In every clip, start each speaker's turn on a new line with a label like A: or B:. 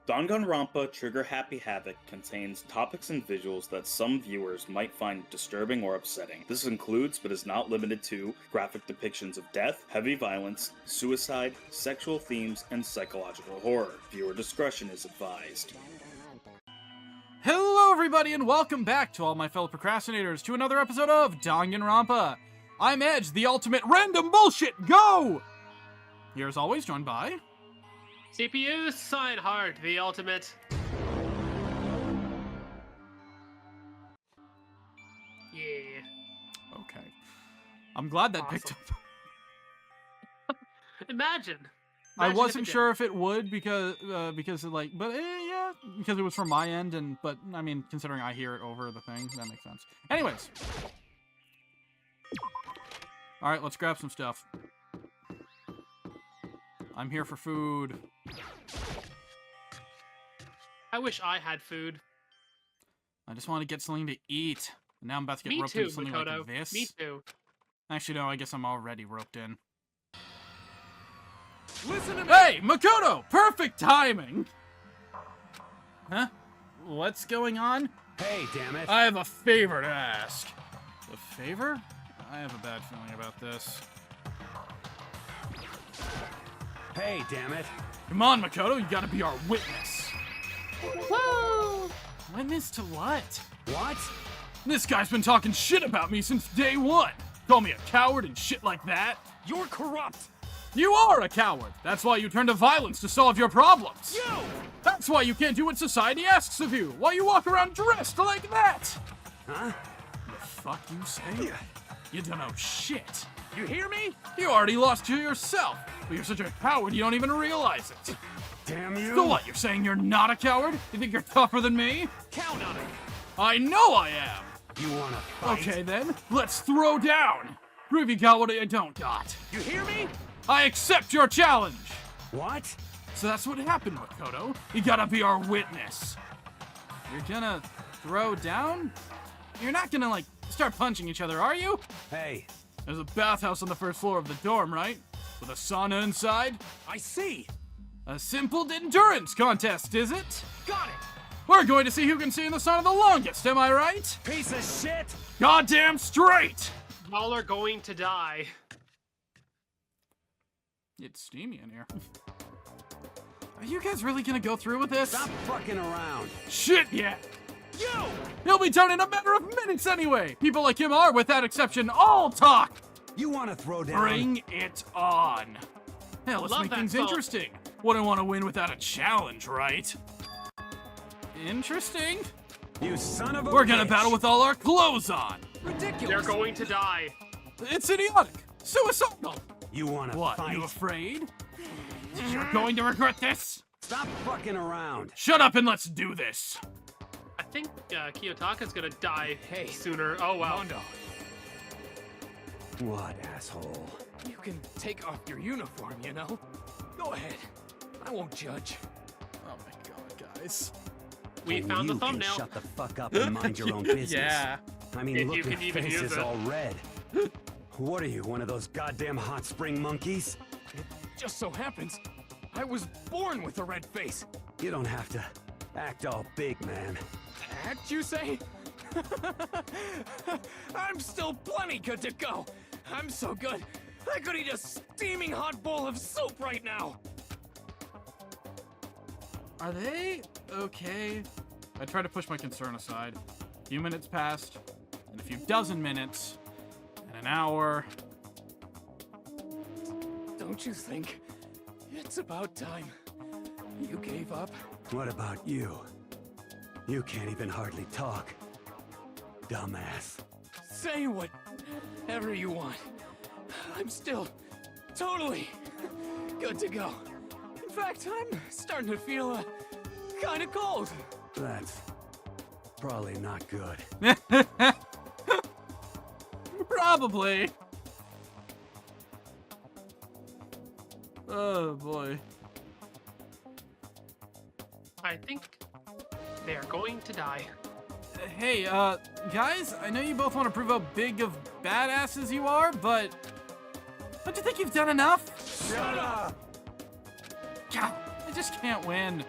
A: Danganronpa Trigger Happy Havoc contains topics and visuals that some viewers might find disturbing or upsetting. This includes, but is not limited to, graphic depictions of death, heavy violence, suicide, sexual themes, and psychological horror. Viewer discretion is advised.
B: Hello everybody and welcome back to all my fellow procrastinators to another episode of Danganronpa. I'm Edge, the ultimate random bullshit go! Here as always, joined by...
C: CPU Sideheart, the ultimate. Yeah.
B: Okay. I'm glad that picked up.
C: Imagine
B: I wasn't
C: if it
B: sure if it would because like, but yeah, because it was from my end, but I mean, considering I hear it over the thing, that makes sense. Anyways. Alright, let's grab some stuff. I'm here for food.
C: I wish I had food.
B: I just want to get something to eat. And now I'm about to get
C: Me
B: roped
C: too,
B: into something
C: Makoto.
B: like this.
C: Me too.
B: Actually, no, I guess I'm already roped in.
C: Listen to me!
B: Hey, Makoto! Perfect timing! Huh? What's going on?
D: Hey, damn it.
B: I have a favor to ask. A favor? I have a bad feeling about this.
D: Hey, damn it.
B: Come on, Makoto, you gotta be our witness.
C: Woo!
B: Witness to what?
D: What?
B: This guy's been talking shit about me since day one. Call me a coward and shit like that.
D: You're corrupt.
B: You are a coward. That's why you turn to violence to solve your problems.
D: You!
B: That's why you can't do what society asks of you. Why you walk around dressed like that.
D: Huh?
B: The fuck you say? You don't know shit.
D: You hear me?
B: You already lost to yourself, but you're such a coward you don't even realize it.
D: Damn you.
B: So what, you're saying you're not a coward? You think you're tougher than me?
D: Count on it.
B: I know I am!
D: You wanna fight?
B: Okay then, let's throw down! Prove you got what I don't got.
D: You hear me?
B: I accept your challenge!
D: What?
B: So that's what happened, Makoto. You gotta be our witness. You're gonna throw down? You're not gonna, like, start punching each other, are you?
D: Hey.
B: There's a bathhouse on the first floor of the dorm, right? With a sauna inside?
D: I see.
B: A simple endurance contest, is it?
D: Got it.
B: We're going to see who can stay in the sauna the longest, am I right?
D: Piece of shit.
B: Goddamn straight!
C: Y'all are going to die.
B: It's steamy in here. Are you guys really gonna go through with this?
D: Stop fucking around.
B: Shit, yeah!
D: You!
B: He'll be done in a matter of minutes anyway! People like him are, without exception, all talk!
D: You wanna throw down?
B: Bring it on! Hell, let's
C: Love
B: make
C: that
B: things
C: song.
B: interesting. Wouldn't want to win without a challenge, right? Interesting.
D: You son of a
B: We're gonna
D: bitch.
B: battle with all our clothes on!
D: Ridiculous.
C: They're going to die.
B: It's idiotic! Suicidal!
D: You wanna
B: What,
D: fight?
B: you afraid? You're going to regret this?
D: Stop fucking around.
B: Shut up and let's do this!
C: I think Kiyotaka's gonna die sooner. Oh, wow.
E: Mondo,
D: What, asshole?
E: you can take off your uniform, you know? Go ahead. I won't judge.
B: Oh my god, guys.
C: We
D: And
C: found the
D: you can
C: thumbnail.
D: shut the fuck up and mind your own business.
B: Yeah.
D: I mean,
C: If
D: look,
C: you
D: your
C: can even
D: face
C: use
D: is
C: it.
D: all red. What are you, one of those goddamn hot spring monkeys?
E: It just so happens, I was born with a red face.
D: You don't have to act all big, man.
E: Act, you say? I'm still plenty good to go. I'm so good, I could eat a steaming hot bowl of soup right now.
B: Are they okay? I try to push my concern aside. A few minutes passed, and a few dozen minutes, and an hour.
E: Don't you think it's about time you gave up?
D: What about you? You can't even hardly talk. Dumbass.
E: Say whatever you want. I'm still totally good to go. In fact, I'm starting to feel kind of cold.
D: That's probably not good.
B: Probably. Oh boy.
C: I think they are going to die.
B: Hey, guys, I know you both want to prove how big of badasses you are, but don't you think you've done enough?
D: Shut up!
B: God, I just can't win.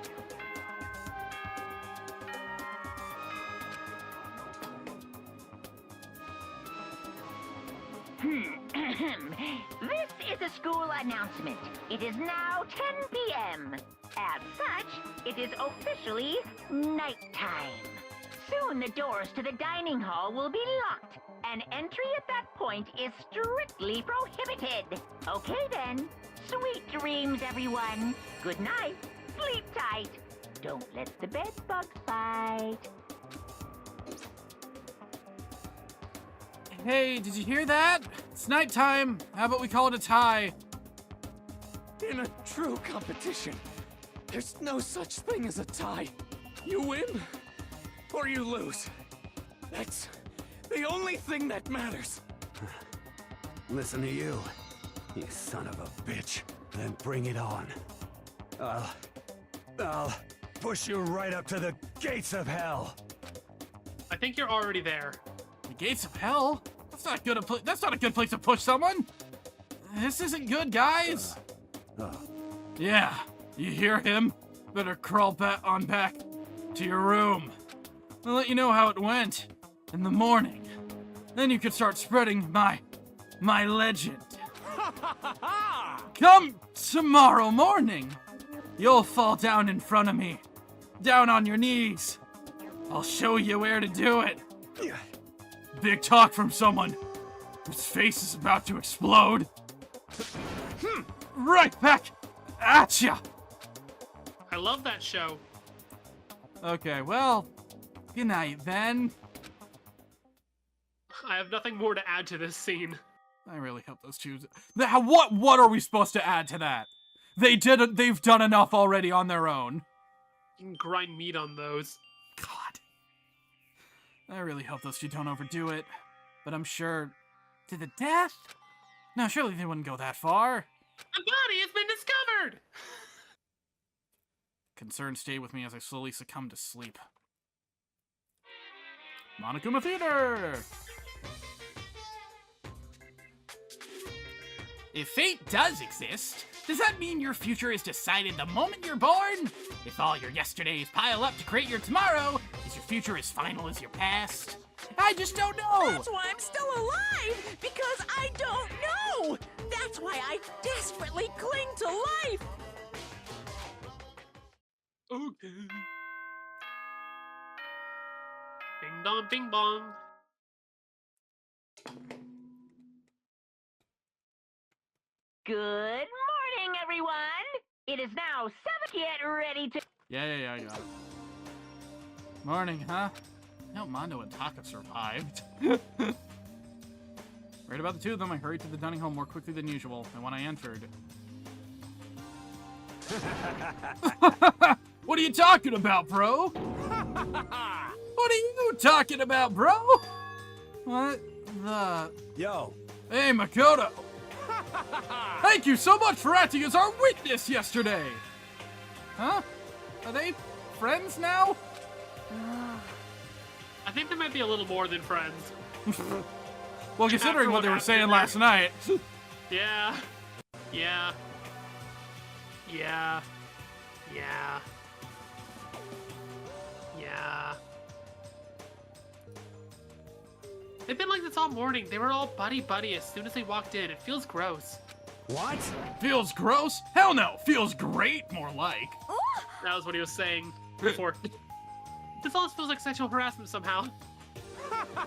F: This is a school announcement. It is now 10 p.m. As such, it is officially nighttime. Soon the doors to the dining hall will be locked, and entry at that point is strictly prohibited. Okay then. Sweet dreams, everyone. Good night. Sleep tight. Don't let the bed bugs fight.
B: Hey, did you hear that? It's nighttime. How about we call it a tie?
E: In a true competition, there's no such thing as a tie. You win, or you lose. That's the only thing that matters.
D: Listen to you, you son of a bitch. Then bring it on. I'll push you right up to the gates of hell.
C: I think you're already there.
B: The gates of hell? That's not a good place to push someone. This isn't good, guys. Yeah, you hear him? Better crawl back to your room. I'll let you know how it went in the morning. Then you can start spreading my legend. Come tomorrow morning. You'll fall down in front of me. Down on your knees. I'll show you where to do it. Big talk from someone whose face is about to explode. Right back at ya.
C: I love that show.
B: Okay, well, good night then.
C: I have nothing more to add to this scene.
B: I really hope those two. What are we supposed to add to that? They've done enough already on their own.
C: You can grind meat on those.
B: God. I really hope those two don't overdo it. But I'm sure. To the death? No, surely they wouldn't go that far.
C: A body has been discovered!
B: Concerns stay with me as I slowly succumb to sleep. Monokuma Theater! If fate does exist, does that mean your future is decided the moment you're born? If all your yesterdays pile up to create your tomorrow, is your future as final as your past? I just don't know!
G: That's why I'm still alive! Because I don't know! That's why I desperately cling to life!
C: Okay. Ding dong, bing bong.
F: Good morning, everyone. It is now 7. Get ready to...
B: Yeah, I got it. Morning, huh? No, Mondo and Taka survived. Right about the two of them, I hurried to the dining hall more quickly than usual, and when I entered... What are you talking about, bro? What are you talking about, bro? What the...
D: Yo.
B: Hey, Makoto! Thank you so much for acting as our witness yesterday! Huh? Are they friends now?
C: I think they might be a little more than friends.
B: Well, considering what they were saying last night.
C: Yeah. They've been like this all morning. They were all buddy-buddy as soon as they walked in. It feels gross.
D: What?
B: Feels gross? Hell no! Feels great, more like.
C: That was what he was saying before. This almost feels like sexual harassment somehow.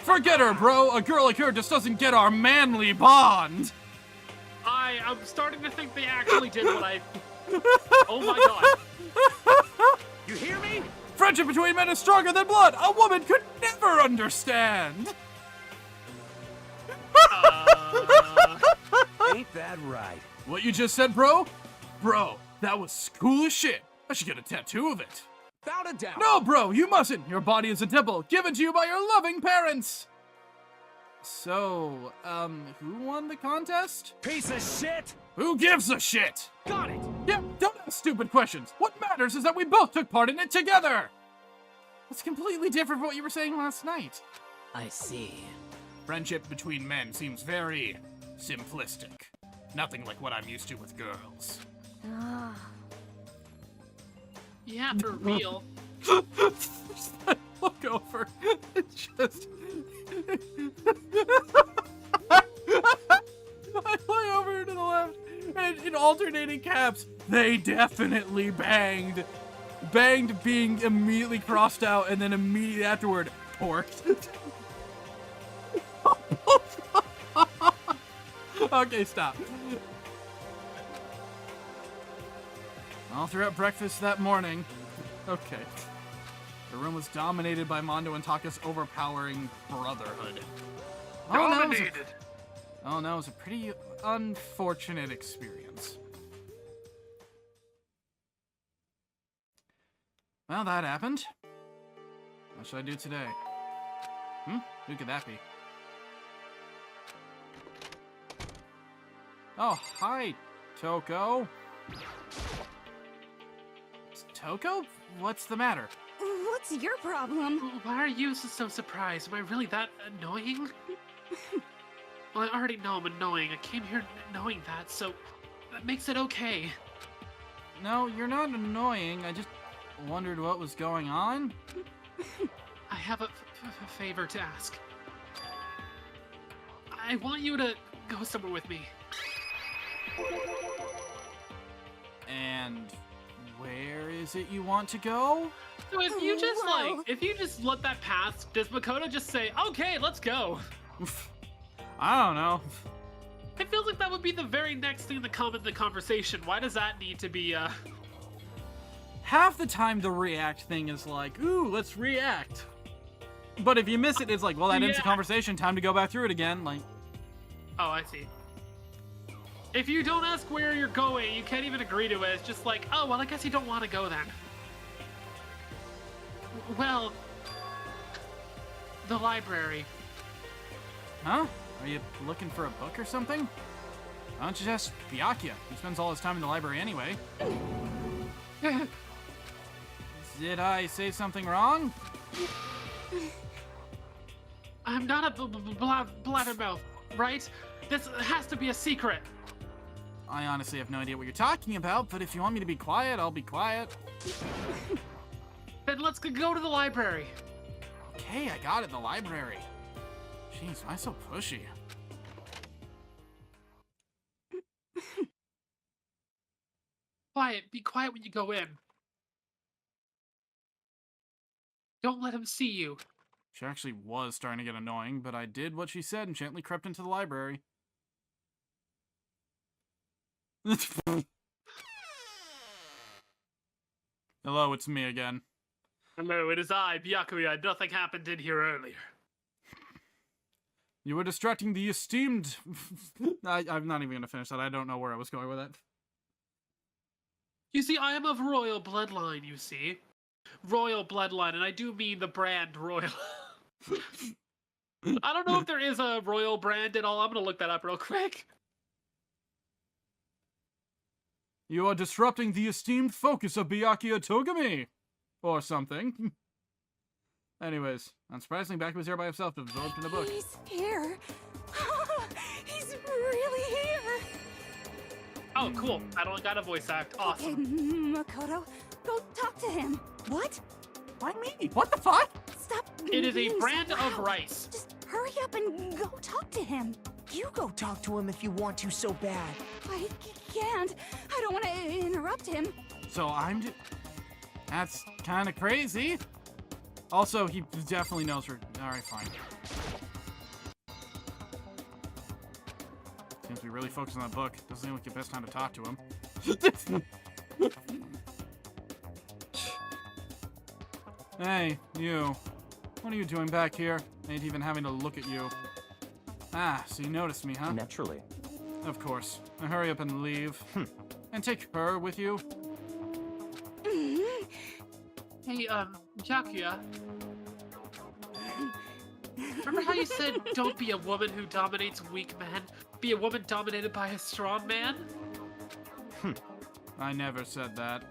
B: Forget her, bro! A girl like her just doesn't get our manly bond!
C: I'm starting to think they actually did what I... Oh my god.
E: You hear me?
B: Friendship between men is stronger than blood! A woman could never understand!
D: Ain't that right?
B: What you just said, bro? Bro, that was cool as shit. I should get a tattoo of it.
E: Without a doubt.
B: No, bro, you mustn't. Your body is a temple given to you by your loving parents. So, who won the contest?
D: Piece of shit!
B: Who gives a shit?
E: Got it!
B: Yeah, don't ask stupid questions. What matters is that we both took part in it together. That's completely different from what you were saying last night.
E: I see.
B: Friendship between men seems very simplistic. Nothing like what I'm used to with girls.
C: Yeah, for real.
B: Look over. It's just... in alternating caps. They definitely banged. Banged being immediately crossed out and then immediately afterward, porked. Okay, stop. All throughout breakfast that morning, okay, the room was dominated by Mondo and Taka's overpowering brotherhood.
C: Dominated.
B: Oh no, it was a pretty unfortunate experience. Well, that happened. What should I do today? Who could that be? Oh, hi, Toko. Toko? What's the matter?
G: What's your problem?
C: Why are you so surprised? Am I really that annoying? Well, I already know I'm annoying. I came here knowing that, so that makes it okay.
B: No, you're not annoying. I just wondered what was going on.
C: I have a favor to ask. I want you to go somewhere with me.
B: And where is it you want to go?
C: So if you just
G: Well-
C: if you just let that pass, does Makoto just say, okay, let's go?
B: I don't know.
C: It feels like that would be the very next thing to come in the conversation. Why does that need to be,
B: Half the time the react thing is like, ooh, let's react. But if you miss it, it's like, well, that ends the
C: Yeah.
B: conversation. Time to go back through it again. Like,
C: Oh, I see. If you don't ask where you're going, you can't even agree to it. It's just like, oh, well, I guess you don't want to go then. Well, the library.
B: huh? Are you looking for a book or something? Why don't you just ask Byakuya? He spends all his time in the library anyway. Did I say something wrong?
C: I'm not a blabbermouth, right? This has to be a secret.
B: I honestly have no idea what you're talking about, but if you want me to be quiet, I'll be quiet.
C: Then let's go to the library.
B: Okay, I got it, the library. Jeez, why so pushy?
C: Quiet, be quiet when you go in. Don't let him see you.
B: She actually was starting to get annoying, but I did what she said and gently crept into the library. Hello, it's me again.
C: Hello, it is I, Byakuya. Nothing happened in here earlier.
B: You were distracting the esteemed... I'm not even going to finish that. I don't know where I was going with that.
C: You see, I am of royal bloodline, you see. Royal bloodline, and I do mean the brand royal. I don't know if there is a royal brand at all. I'm gonna look that up real quick.
B: You are disrupting the esteemed focus of Byakuya Togami! Or something. Anyways, unsurprisingly, Byakuya was here by himself, absorbed in a book.
G: He's here. He's really here.
C: Oh, cool. I don't got a voice act.
G: Okay,
C: Awesome.
G: Makoto, go talk to him. What?
B: Why me? What the fuck?
G: Stop.
C: It is a
G: being so
C: brand of
G: loud.
C: rice.
G: Just hurry up and go talk to him.
H: You go talk to him if you want to so bad.
G: I can't. I don't want to interrupt him.
B: So that's kind of crazy. Also, he definitely knows her. Alright, fine. Seems to be really focused on that book. Doesn't seem like the best time to talk to him. Hey, you. What are you doing back here? Ain't even having to look at you. Ah, so you noticed me, huh?
I: Naturally.
B: Of course. Now hurry up and leave. And take her with you.
C: Hey, Byakuya. Remember how you said don't be a woman who dominates weak men? Be a woman dominated by a strong man?
B: I never said that.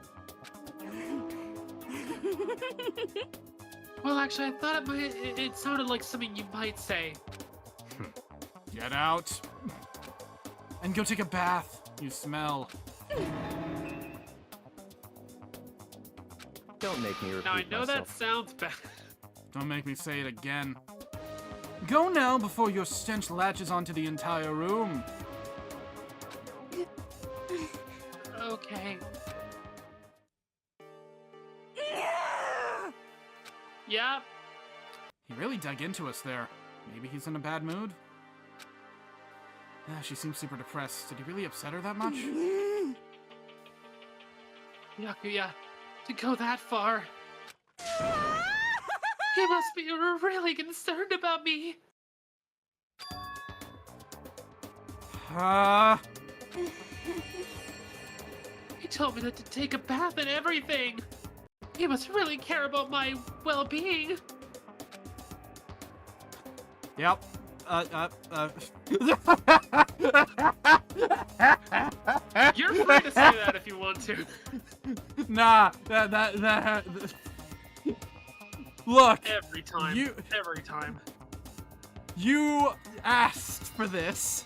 C: Well, actually, I thought it sounded like something you might say.
B: Get out. And go take a bath. You smell.
I: Don't make me repeat
C: Now, I know that
I: myself.
C: sounds bad.
B: Don't make me say it again. Go now before your stench latches onto the entire room.
C: Okay. Yeah.
B: He really dug into us there. Maybe he's in a bad mood? Yeah, she seems super depressed. Did he really upset her that much?
C: Yakuya, to go that far. He must be really concerned about me. He told me to take a bath and everything. He must really care about my well-being.
B: Yep.
C: You're free to say that if you want to.
B: Nah, Look.
C: Every time. Every time.
B: You asked for this.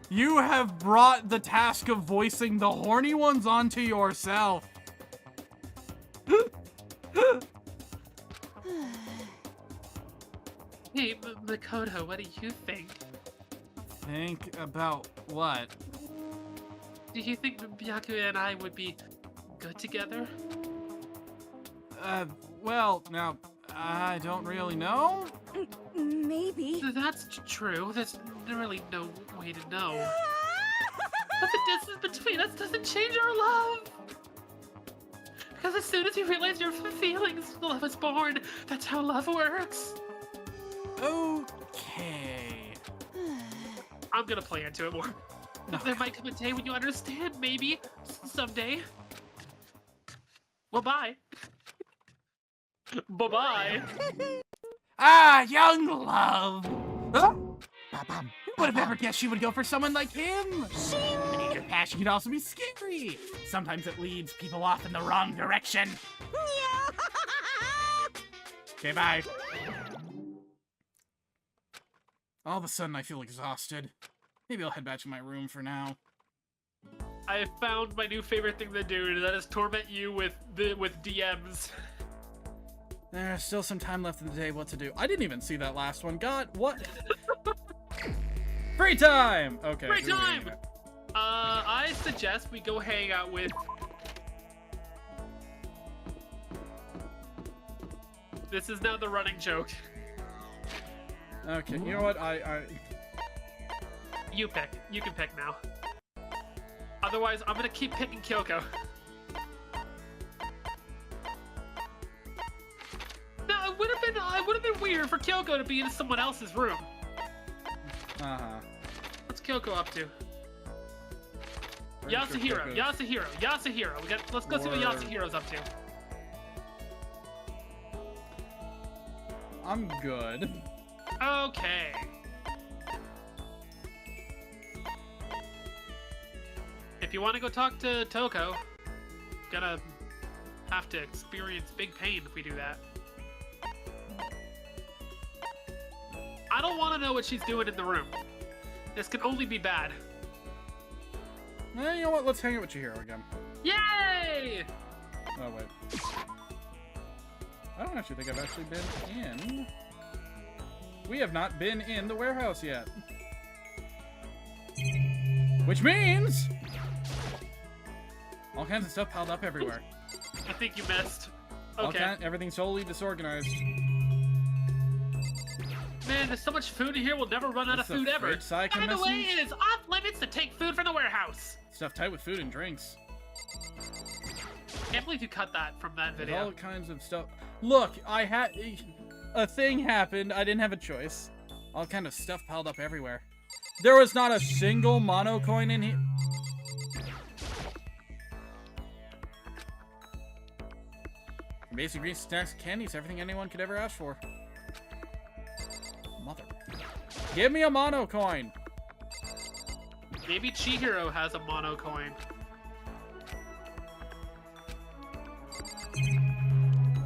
B: You have brought the task of voicing the horny ones onto yourself.
C: Hey, Makoto, what do you think?
B: Think about what?
C: Do you think Byakuya and I would be good together?
B: Well, now, I don't really know.
G: Maybe.
C: That's true. There's really no way to know. But the distance between us doesn't change our love. Because as soon as you realize your feelings, love is born. That's how love works.
B: Okay.
C: I'm gonna play into it more. There might come a day when you understand, maybe. Someday. Well, bye. Bye-bye.
B: Ah, young love! Huh? Who would have ever guessed she would go for someone like him? Your passion can also be scary. Sometimes it leads people off in the wrong direction. Okay, bye. All of a sudden, I feel exhausted. Maybe I'll head back to my room for now.
C: I have found my new favorite thing to do, and that is torment you with DMs.
B: There's still some time left in the day. What to do? I didn't even see that last one. God, what? Free time! Okay.
C: Free time! I suggest we go hang out with... This is now the running joke.
B: Okay, you know what?
C: You pick. You can pick now. Otherwise, I'm gonna keep picking Kyoko. No, it would have been weird for Kyoko to be in someone else's room. What's Kyoko up to? Yasuhiro. Let's go see what Yasuhiro's up to.
B: I'm good.
C: Okay. If you want to go talk to Toko, gonna have to experience big pain if we do that. I don't want to know what she's doing in the room. This can only be bad.
B: You know what? Let's hang out with Chihiro again.
C: Yay!
B: Oh, wait. I don't actually think I've actually been in... We have not been in the warehouse yet. Which means... all kinds of stuff piled up everywhere.
C: I think you missed. Okay.
B: Everything's totally disorganized.
C: Man, there's so much food in here, we'll never run out of food ever. By the way, it is off limits to take food from the warehouse.
B: Stuff tight with food and drinks.
C: Can't believe you cut that from that video.
B: There's all kinds of stuff. Look, I had... a thing happened. I didn't have a choice. All kind of stuff piled up everywhere. There was not a single mono coin in here. Basic greens, snacks, candies, everything anyone could ever ask for. Mother. Give me a mono coin!
C: Maybe Chihiro has a mono coin.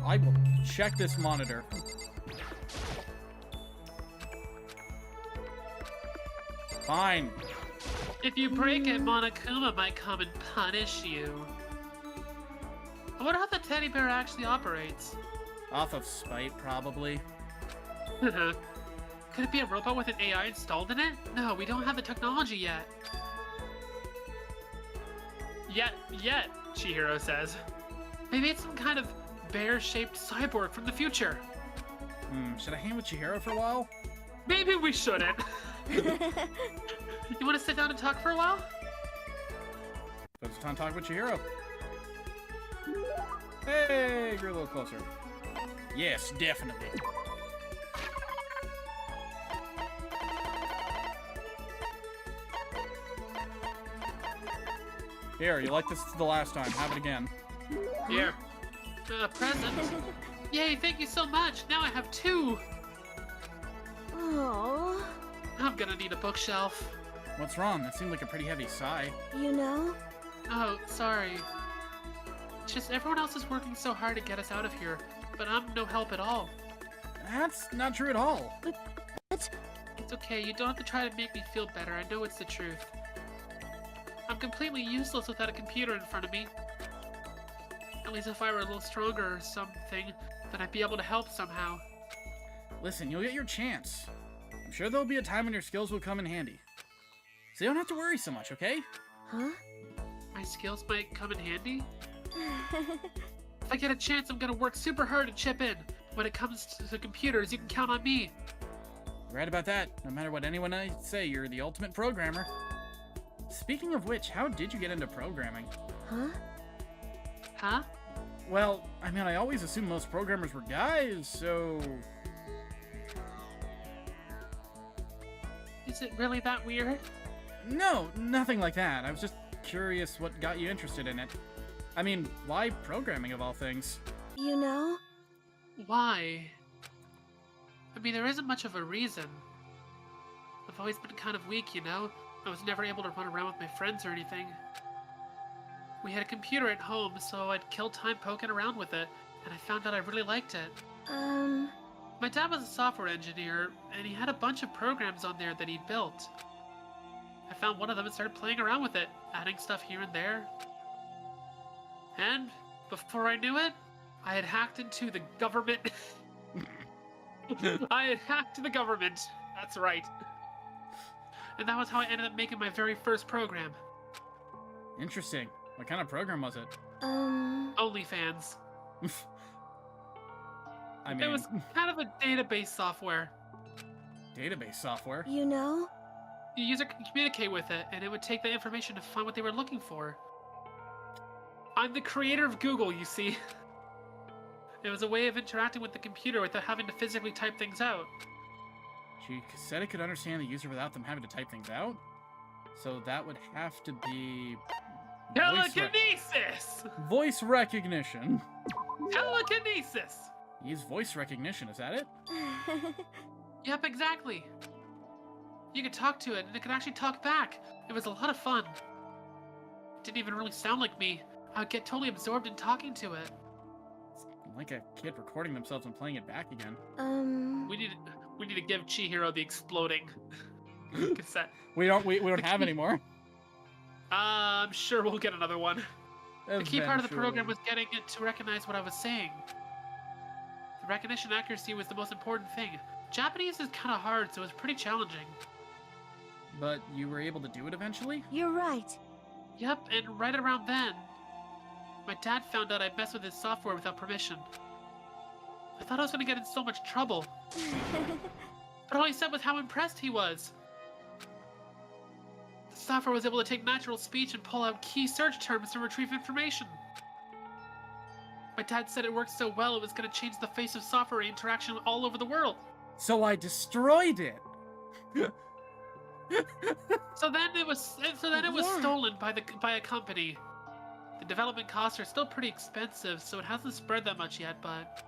B: I will check this monitor. Fine.
C: If you break it, Monokuma might come and punish you. I wonder how the teddy bear actually operates.
B: Off of spite, probably.
C: Could it be a robot with an AI installed in it? No, we don't have the technology yet. Yet, Chihiro says. Maybe it's some kind of bear-shaped cyborg from the future.
B: Should I hang with Chihiro for a while?
C: Maybe we shouldn't. You want to sit down and talk for a while?
B: Let's talk with Chihiro. Hey, you're a little closer. Yes, definitely. Here, you like this the last time. Have it again.
C: Here. Present. Yay, thank you so much. Now I have 2.
G: Oh,
C: I'm gonna need a bookshelf.
B: What's wrong? That seemed like a pretty heavy sigh.
G: you know?
C: Oh, sorry. It's just everyone else is working so hard to get us out of here, but I'm no help at all.
B: That's not true at all.
G: But
C: It's okay, you don't have to try to make me feel better. I know it's the truth. I'm completely useless without a computer in front of me. At least if I were a little stronger or something, then I'd be able to help somehow.
B: Listen, you'll get your chance. I'm sure there'll be a time when your skills will come in handy. So you don't have to worry so much, okay?
G: Huh?
C: My skills might come in handy? If I get a chance, I'm gonna work super hard to chip in. When it comes to computers, you can count on me.
B: You're right about that. No matter what anyone might say, you're the ultimate programmer. Speaking of which, how did you get into programming?
G: Huh?
C: Huh?
B: Well, I mean, I always assumed most programmers were guys, so...
C: Is it really that weird?
B: No, nothing like that. I was just curious what got you interested in it. I mean, why programming of all things?
G: You know?
C: Why? I mean, there isn't much of a reason. I've always been kind of weak, you know? I was never able to run around with my friends or anything. We had a computer at home, so I'd kill time poking around with it, and I found out I really liked it. My dad was a software engineer, and he had a bunch of programs on there that he'd built. I found one of them and started playing around with it, adding stuff here and there. And before I knew it, I had hacked into the government. I had hacked the government. That's right. And that was how I ended up making my very first program.
B: Interesting. What kind of program was it?
C: OnlyFans.
B: I mean...
C: It was kind of a database software.
B: Database software?
G: You know?
C: The user could communicate with it, and it would take the information to find what they were looking for. I'm the creator of Google, you see. It was a way of interacting with the computer without having to physically type things out.
B: She said it could understand the user without them having to type things out? So that would have to be...
C: Telekinesis!
B: Voice recognition.
C: Telekinesis!
B: Use voice recognition, is that it?
C: Yep, exactly. You could talk to it, and it could actually talk back. It was a lot of fun. It didn't even really sound like me. I would get totally absorbed in talking to it.
B: It's like a kid recording themselves and playing it back again.
C: We need to give Chihiro the exploding cassette.
B: We don't have any more.
C: I'm sure we'll get another one. The key part of the program was getting it to recognize what I was saying. The recognition accuracy was the most important thing. Japanese is kind of hard, so it was pretty challenging.
B: But you were able to do it eventually?
G: You're right.
C: Yep, and right around then, my dad found out I messed with his software without permission. I thought I was going to get in so much trouble. But all he said was how impressed he was. The software was able to take natural speech and pull out key search terms to retrieve information. My dad said it worked so well it was going to change the face of software interaction all over the world.
B: So I destroyed it.
C: So then it was stolen by a company. The development costs are still pretty expensive, so it hasn't spread that much yet, but...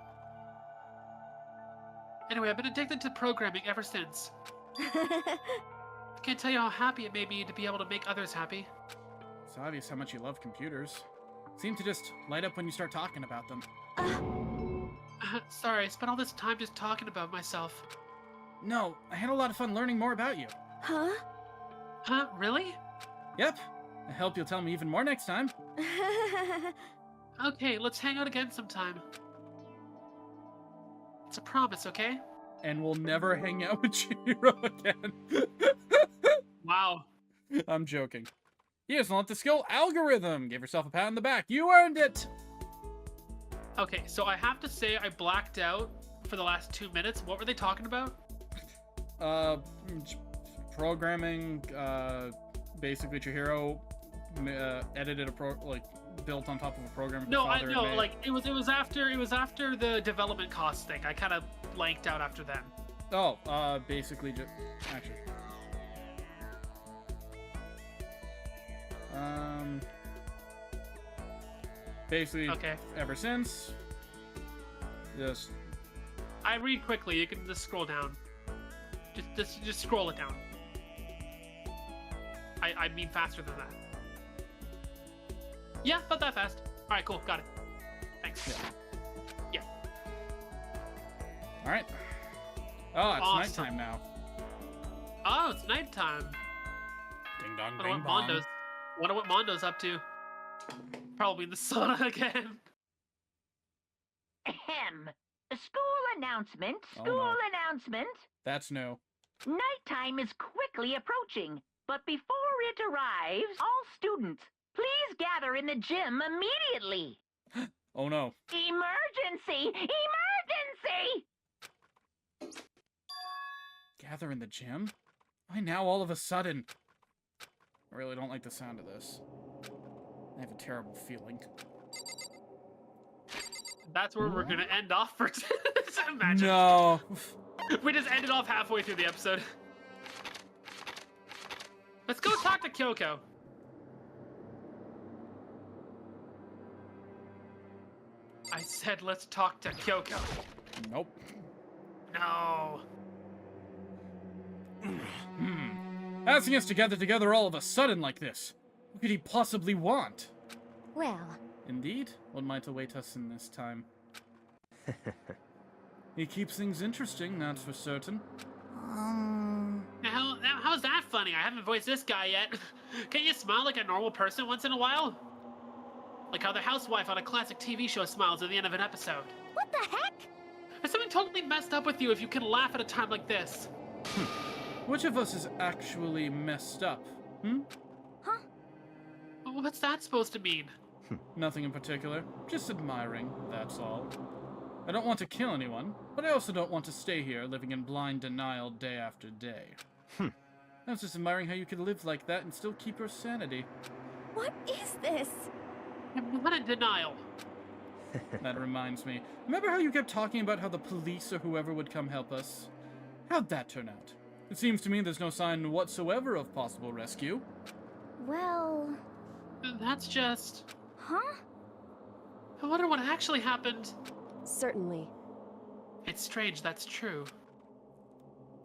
C: Anyway, I've been addicted to programming ever since. I can't tell you how happy it made me to be able to make others happy.
B: It's obvious how much you love computers. Seem to just light up when you start talking about them.
C: Sorry, I spent all this time just talking about myself.
B: No, I had a lot of fun learning more about you.
G: Huh?
C: Huh? Really?
B: Yep. I hope you'll tell me even more next time.
C: Okay, let's hang out again sometime. It's a promise, okay?
B: And we'll never hang out with Chihiro again.
C: Wow.
B: I'm joking. He doesn't let the skill algorithm. Give yourself a pat on the back. You earned it.
C: Okay, so I have to say I blacked out for the last 2 minutes. What were they talking about?
B: Programming. Basically, Chihiro edited built on top of a program.
C: No, I know. Like it was after the development cost thing. I kind of blanked out after then.
B: Oh, basically just actually. Basically,
C: Okay.
B: ever since, just
C: I read quickly. You can just scroll down. Just scroll it down. I mean faster than that. Yeah, not that fast. All right, cool, got it. Thanks. Yeah.
B: all right. Oh, it's
C: Awesome.
B: nighttime now.
C: Oh, it's nighttime.
B: Ding dong,
C: Wonder
B: ding
C: what
B: bong.
C: Mondo's up to. Probably in the sauna again.
F: Ahem. School announcement.
B: Oh,
F: School
B: no.
F: announcement.
B: That's new.
F: Nighttime is quickly approaching, but before it arrives, all students, please gather in the gym immediately.
B: Oh no.
F: Emergency! Emergency!
B: Gather in the gym? Why now all of a sudden? I really don't like the sound of this. I have a terrible feeling.
C: That's where we're gonna end off for imagine.
B: No.
C: We just ended off halfway through the episode. Let's go talk to Kyoko. I said let's talk to Kyoko.
B: Nope.
C: No.
B: Asking us to gather together all of a sudden like this. What could he possibly want?
I: Well,
B: Indeed, what might await us in this time? He keeps things interesting, that's for certain.
C: Now, how's that funny? I haven't voiced this guy yet. Can't you smile like a normal person once in a while? Like how the housewife on a classic TV show smiles at the end of an episode.
I: what the heck?
C: There's something totally messed up with you if you can laugh at a time like this.
B: Which of us is actually messed up?
I: Huh?
C: What's that supposed to mean?
B: Nothing in particular. Just admiring, that's all. I don't want to kill anyone, but I also don't want to stay here living in blind denial day after day. I was just admiring how you could live like that and still keep your sanity.
I: What is this?
C: I'm not in denial.
B: That reminds me. Remember how you kept talking about how the police or whoever would come help us? How'd that turn out? It seems to me there's no sign whatsoever of possible rescue.
I: Well,
C: That's just...
I: huh?
C: I wonder what actually happened.
I: Certainly.
C: It's strange, that's true.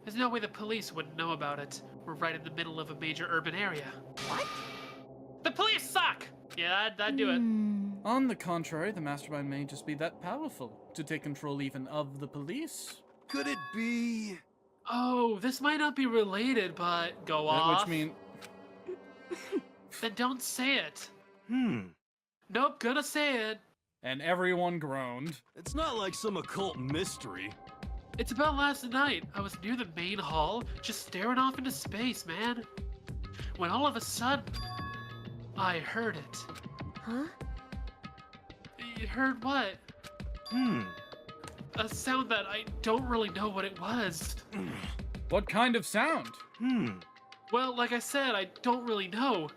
C: There's no way the police wouldn't know about it. We're right in the middle of a major urban area.
I: What?
C: The police suck! Yeah, I'd do it.
B: On the contrary, the mastermind may just be that powerful to take control even of the police.
D: Could it be?
C: Oh, this might not be related, but go off.
B: Which means...
C: Then don't say it. Nope, gonna say it.
B: And everyone groaned.
D: It's not like some occult mystery.
C: It's about last night. I was near the main hall, just staring off into space, man. When all of a sudden, I heard it.
I: Huh?
C: You heard what? A sound that I don't really know what it was.
B: What kind of sound?
C: Well, like I said, I don't really know.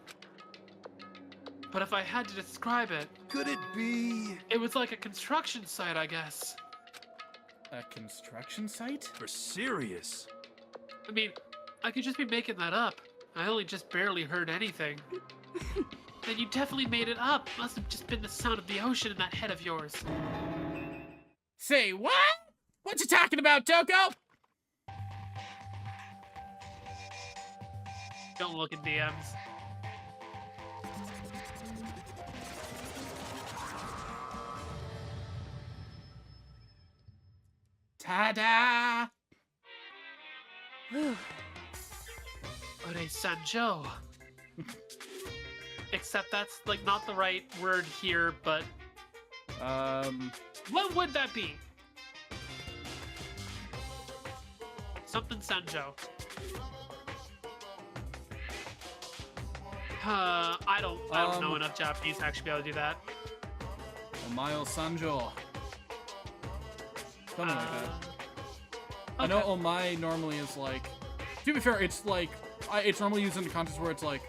C: But if I had to describe it,
D: Could it be?
C: it was like a construction site, I guess.
B: A construction site?
D: For serious?
C: I mean, I could just be making that up. I only just barely heard anything. Then you definitely made it up. Must have just been the sound of the ocean in that head of yours.
B: Say what? What you talking about, Toko?
C: Don't look at DMs.
B: Ta-da!
C: Ore Sanjo. Except that's like not the right word here, but what would that be? Something Sanjo. I don't know enough Japanese to actually be able to do that.
B: Omayo Sanjo. Something like that.
C: Okay.
B: I know Omae normally is like... To be fair, it's like... it's normally used in the context where it's like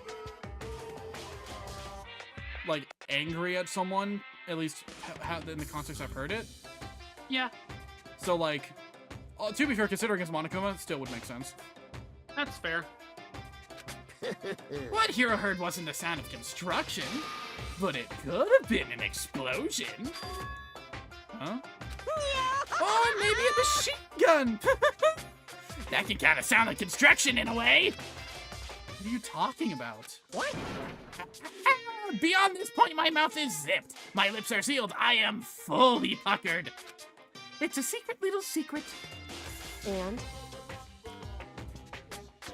B: angry at someone. At least in the context I've heard it.
C: Yeah.
B: So like... to be fair, considering it's Monokuma, it still would make sense.
C: That's fair.
B: What Hero heard wasn't the sound of construction, but it could have been an explosion. Huh? Or maybe a machine gun! That can kind of sound like construction in a way. What are you talking about?
G: What?
B: Beyond this point, my mouth is zipped. My lips are sealed. I am fully puckered. It's a secret little secret.
I: And?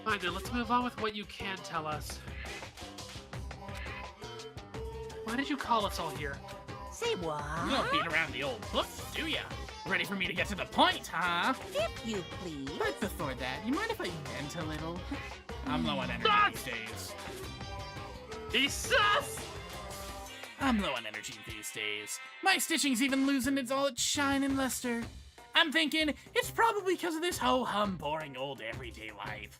C: Fine, then let's move on with what you can tell us. Why did you call us all here?
G: Say what?
B: You don't beat around the old bush, do ya? Ready for me to get to the point, huh?
G: If you please.
B: But before that, you mind if I vent a little? I'm low on energy these days.
C: Jesus!
B: I'm low on energy these days. My stitching's even losing all its shine and luster. I'm thinking it's probably because of this ho-hum, boring old everyday life.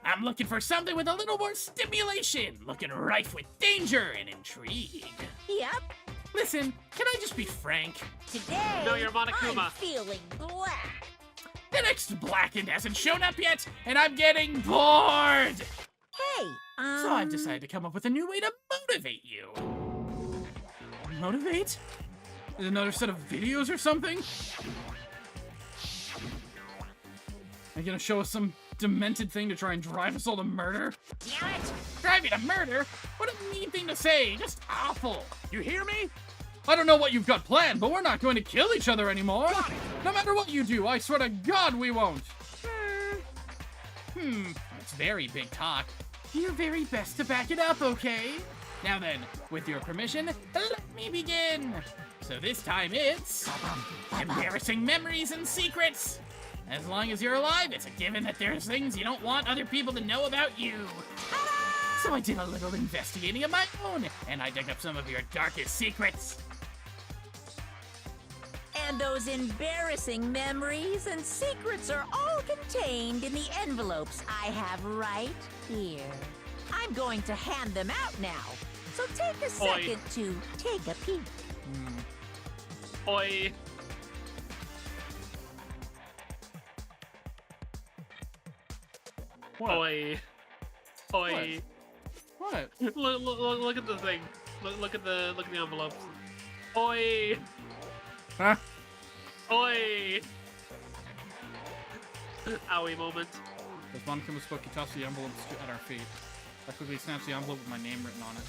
B: I'm looking for something with a little more stimulation, looking rife with danger and intrigue.
G: Yep.
B: Listen, can I just be frank?
G: Today,
C: No, you're Monokuma.
G: I'm feeling black.
B: The next Blackened hasn't shown up yet, and I'm getting bored!
G: Hey,
B: So I've decided to come up with a new way to motivate you. Motivate? Another set of videos or something? Are you gonna show us some demented thing to try and drive us all to murder?
G: Damn it!
B: Drive you to murder? What a mean thing to say, just awful.
E: You hear me?
B: I don't know what you've got planned, but we're not going to kill each other anymore. No matter what you do, I swear to God we won't. That's very big talk. Do your very best to back it up, okay? Now then, with your permission, let me begin. So this time it's embarrassing memories and secrets. As long as you're alive, it's a given that there's things you don't want other people to know about you. So I did a little investigating of my own, and I dug up some of your darkest secrets.
G: And those embarrassing memories and secrets are all contained in the envelopes I have right here. I'm going to hand them out now, so take a second to take a peek.
C: Oi.
B: What?
C: Oi. Oi.
B: What?
C: Look at the thing. Look at the envelopes. Oi.
B: Huh?
C: Oi. Owie moment.
B: As Monokuma spoke, he tossed the envelope at our feet. I quickly snapped the envelope with my name written on it.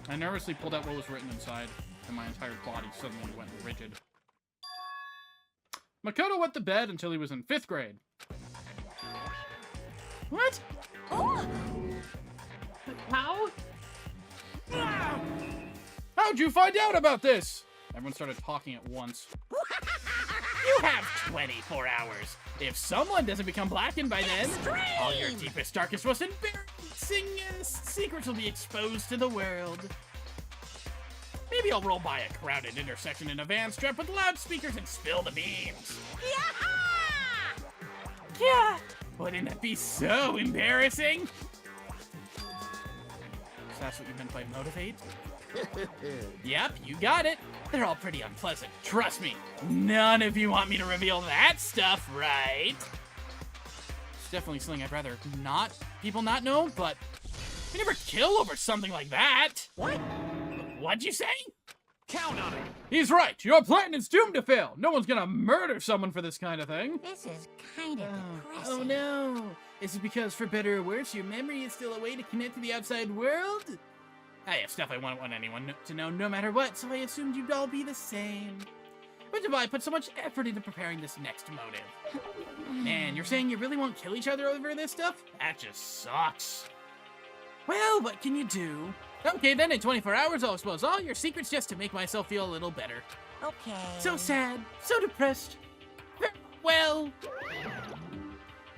B: I nervously pulled out what was written inside, and my entire body suddenly went rigid. Makoto went to bed until he was in 5th grade. What?
C: How?
B: How'd you find out about this? Everyone started talking at once. You have 24 hours. If someone doesn't become blackened by then, all your deepest, darkest, most embarrassing secrets will be exposed to the world. Maybe I'll roll by a crowded intersection in a van strapped with loudspeakers and spill the beans. Yeah! Wouldn't that be so embarrassing? So that's what you meant by motivate? Yep, you got it. They're all pretty unpleasant. Trust me, none of you want me to reveal that stuff, right? It's definitely something I'd rather people not know, but you never kill over something like that.
G: What?
B: What'd you say?
E: Count on it.
B: He's right. Your plan is doomed to fail. No one's gonna murder someone for this kind of thing.
G: This is kind of depressing.
B: Oh no. Is it because, for better or worse, your memory is still a way to connect to the outside world? I have stuff I wouldn't want anyone to know no matter what, so I assumed you'd all be the same. Which is why I put so much effort into preparing this next motive. Man, you're saying you really won't kill each other over this stuff? That just sucks. Well, what can you do? Okay, then in 24 hours I'll expose all your secrets just to make myself feel a little better.
G: Okay.
B: So sad, so depressed. Well,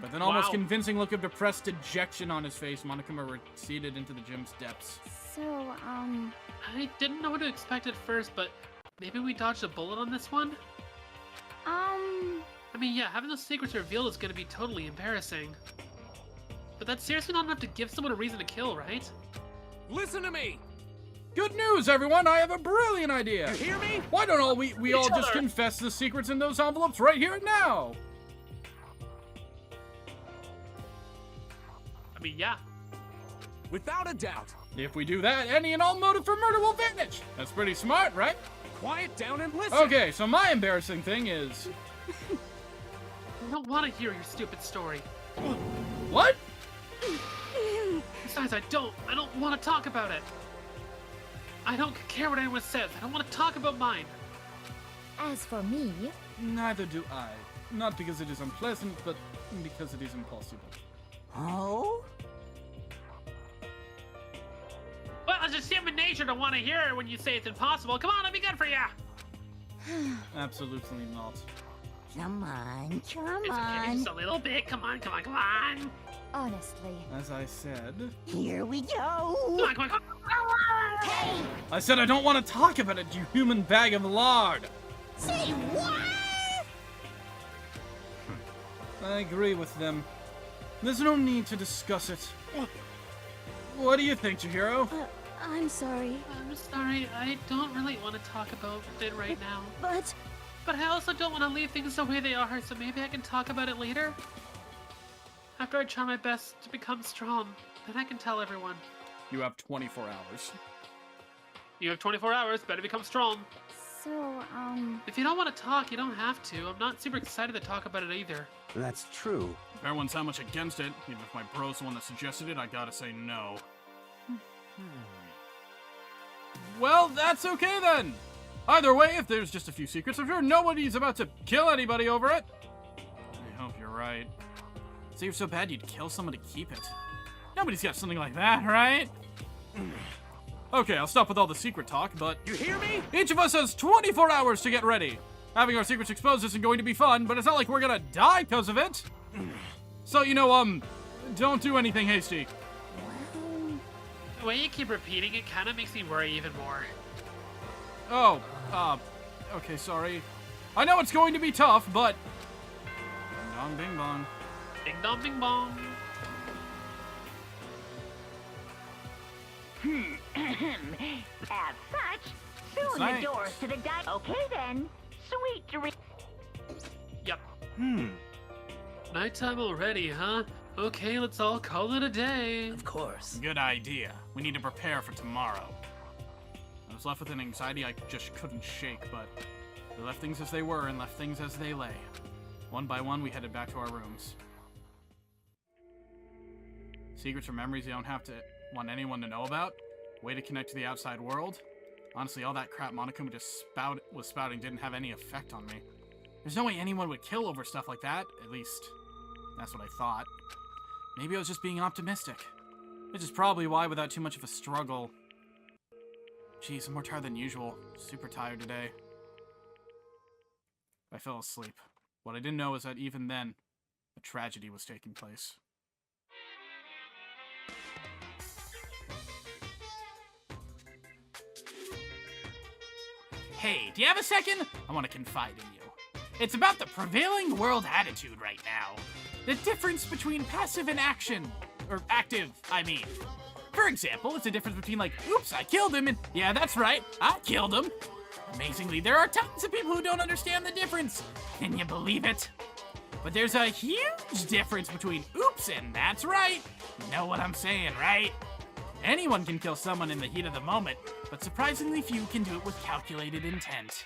B: With an almost
C: Wow.
B: convincing look of depressed dejection on his face, Monokuma receded into the gym's depths.
I: So,
C: I didn't know what to expect at first, but maybe we dodged a bullet on this one? I mean, yeah, having those secrets revealed is gonna be totally embarrassing. But that's seriously not enough to give someone a reason to kill, right?
E: Listen to me!
B: Good news, everyone! I have a brilliant idea!
E: You hear me?
B: Why don't we all just
C: other.
B: confess the secrets in those envelopes right here and now?
C: I mean, yeah.
E: Without a doubt.
B: If we do that, any and all motive for murder will vanish. That's pretty smart, right?
E: Quiet down and listen.
B: Okay, so my embarrassing thing is...
C: I don't want to hear your stupid story.
B: What?
C: Besides, I don't want to talk about it. I don't care what anyone says. I don't want to talk about mine.
I: as for me,
B: Neither do I. Not because it is unpleasant, but because it is impossible.
H: Oh?
C: Well, it's just human nature to want to hear it when you say it's impossible. Come on, it'll be good for you.
B: Absolutely not.
H: Come on, come
C: It's okay,
H: on.
C: just a little bit. Come on, come on, come on.
I: honestly.
B: As I said...
H: Here we
C: Come
H: go.
C: on, come on, come on.
H: Hey,
B: I said I don't want to talk about it, you human bag of lard!
H: say what?
B: I agree with them. There's no need to discuss it. What do you think, Chihiro?
I: I'm sorry,
C: I'm sorry, I don't really want to talk about it right now.
I: but
C: But I also don't want to leave things the way they are, so maybe I can talk about it later? After I try my best to become strong, then I can tell everyone.
B: You have 24 hours.
C: You have 24 hours, better become strong.
I: so,
C: If you don't want to talk, you don't have to. I'm not super excited to talk about it either.
D: That's true.
B: If everyone's that much against it, even if my bro's the one that suggested it, I gotta say no. Well, that's okay then! Either way, if there's just a few secrets, I'm sure nobody's about to kill anybody over it. I hope you're right. See, you're so bad you'd kill someone to keep it. Nobody's got something like that, right? Okay, I'll stop with all the secret talk, but...
E: You hear me?
B: Each of us has 24 hours to get ready. Having our secrets exposed isn't going to be fun, but it's not like we're gonna die because of it. So, don't do anything hasty.
C: The way you keep repeating it kind of makes me worry even more.
B: Oh, okay, sorry. I know it's going to be tough, but... Ding dong, bing bong.
C: Ding dong, bing bong.
F: As such, soon
B: Nice.
F: the doors to the Okay then, sweet dreams.
C: Yep. Nighttime already, huh? Okay, let's all call it a day.
H: Of course.
B: Good idea. We need to prepare for tomorrow. I was left with an anxiety I just couldn't shake, but we left things as they were and left things as they lay. One by one, we headed back to our rooms. Secrets or memories you don't have to want anyone to know about? Way to connect to the outside world? Honestly, all that crap Monokuma just was spouting didn't have any effect on me. There's no way anyone would kill over stuff like that. At least, that's what I thought. Maybe I was just being optimistic. Which is probably why, without too much of a struggle... Jeez, I'm more tired than usual. Super tired today. I fell asleep. What I didn't know is that even then, a tragedy was taking place. Hey, do you have a second? I want to confide in you. It's about the prevailing world attitude right now. The difference between passive and action. Or active, I mean. For example, it's a difference between like, oops, I killed him, and yeah, that's right, I killed him. Amazingly, there are tons of people who don't understand the difference. Can you believe it? But there's a huge difference between oops and that's right. You know what I'm saying, right? Anyone can kill someone in the heat of the moment, but surprisingly few can do it with calculated intent.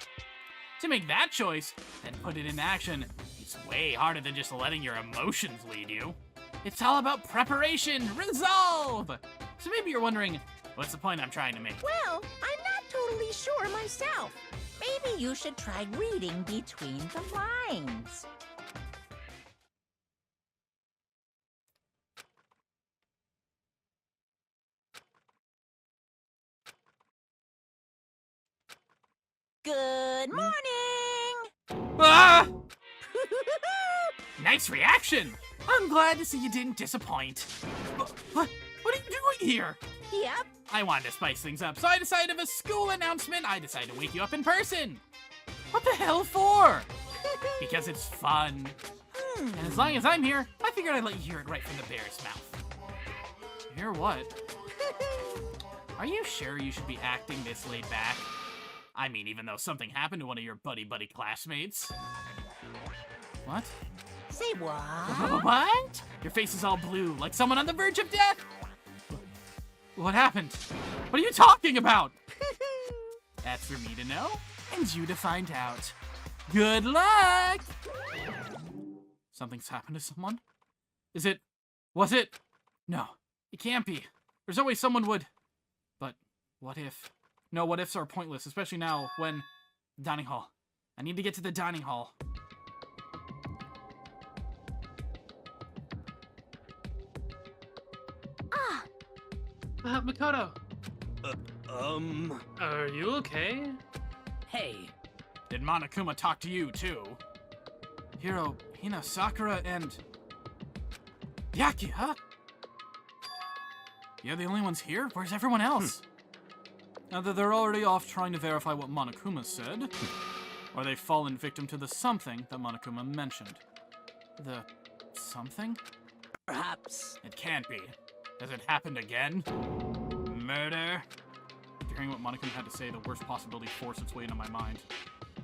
B: To make that choice, and put it into action, it's way harder than just letting your emotions lead you. It's all about preparation, resolve! So maybe you're wondering, what's the point I'm trying to make?
G: Well, I'm not totally sure myself. Maybe you should try reading between the lines. Good morning!
B: Ah! Nice reaction! I'm glad to see you didn't disappoint. What are you doing here?
G: Yep.
B: I wanted to spice things up, so I decided of a school announcement, I decided to wake you up in person. What the hell for? Because it's fun. And as long as I'm here, I figured I'd let you hear it right from the bear's mouth. Hear what? Are you sure you should be acting this laid back? I mean, even though something happened to one of your buddy classmates. What?
H: Say what?
B: What? Your face is all blue, like someone on the verge of death? What happened? What are you talking about? That's for me to know, and you to find out. Good luck! Something's happened to someone? Was it? No, it can't be. There's always someone would. But what if? No, what ifs are pointless, especially now when... Dining hall. I need to get to the dining hall.
C: Makoto,
D: Um...
C: are you okay?
B: Hey, did Monokuma talk to you, too? Hiro, Hina, Sakura, and... Yaki, huh? You're the only ones here? Where's everyone else? Either they're already off trying to verify what Monokuma said, or they've fallen victim to the something that Monokuma mentioned. The... something?
H: Perhaps.
B: It can't be. Has it happened again? Murder? After hearing what Monokuma had to say, the worst possibility forced its way into my mind.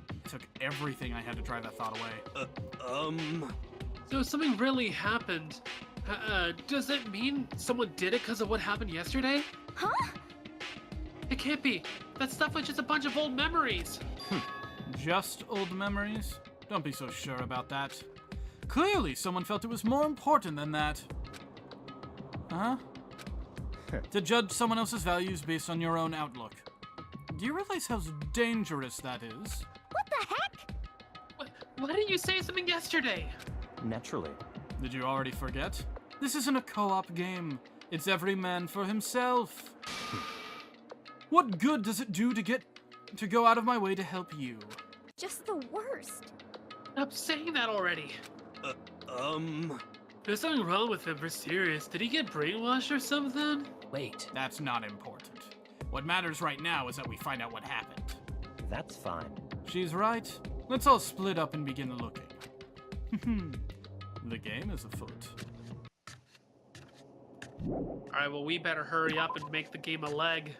B: It took everything I had to drive that thought away.
C: So something really happened. Does it mean someone did it because of what happened yesterday?
I: Huh?
C: It can't be. That stuff was just a bunch of old memories.
B: Just old memories? Don't be so sure about that. Clearly, someone felt it was more important than that. Huh? To judge someone else's values based on your own outlook. Do you realize how dangerous that is?
I: What the heck?
C: Why didn't you say something yesterday?
J: Naturally.
B: Did you already forget? This isn't a co-op game. It's every man for himself. What good does it do to go out of my way to help you?
I: Just the worst.
C: Stop saying that already. There's something wrong with him for serious. Did he get brainwashed or something?
J: Wait,
B: That's not important. What matters right now is that we find out what happened.
J: that's fine.
B: She's right. Let's all split up and begin looking. The game is afoot.
C: Alright, well, we better hurry up and make the game a leg.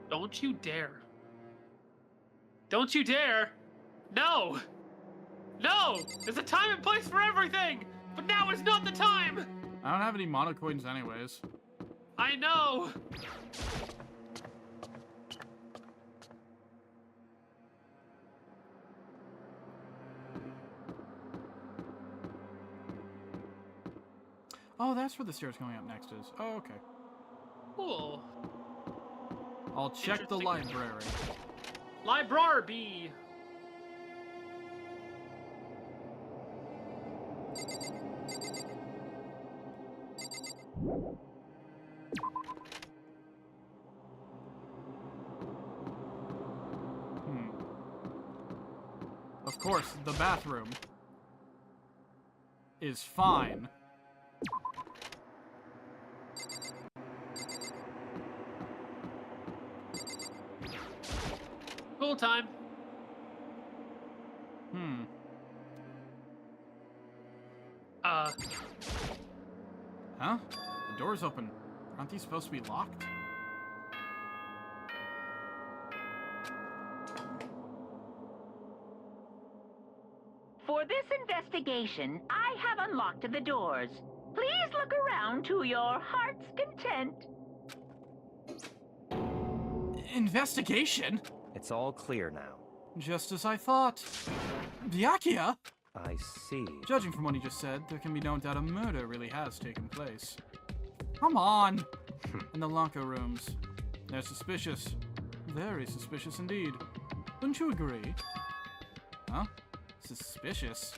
C: Don't you dare. Don't you dare! No! No! There's a time and place for everything! But now is not the time!
B: I don't have any monocoins anyways.
C: I know!
B: Oh, that's where the stairs going up next is. Oh, okay.
C: Cool.
B: I'll check the library.
C: Library!
B: Of course, the bathroom is fine.
C: Full time.
B: Huh? The door's open. Aren't these supposed to be locked?
F: For this investigation, I have unlocked the doors. Please look around to your heart's content.
B: Investigation?
J: It's all clear now.
B: Just as I thought. Byakuya?
J: I see.
B: Judging from what he just said, there can be no doubt a murder really has taken place. Come on! In the locker rooms. They're suspicious. Very suspicious indeed. Wouldn't you agree? Huh? Suspicious?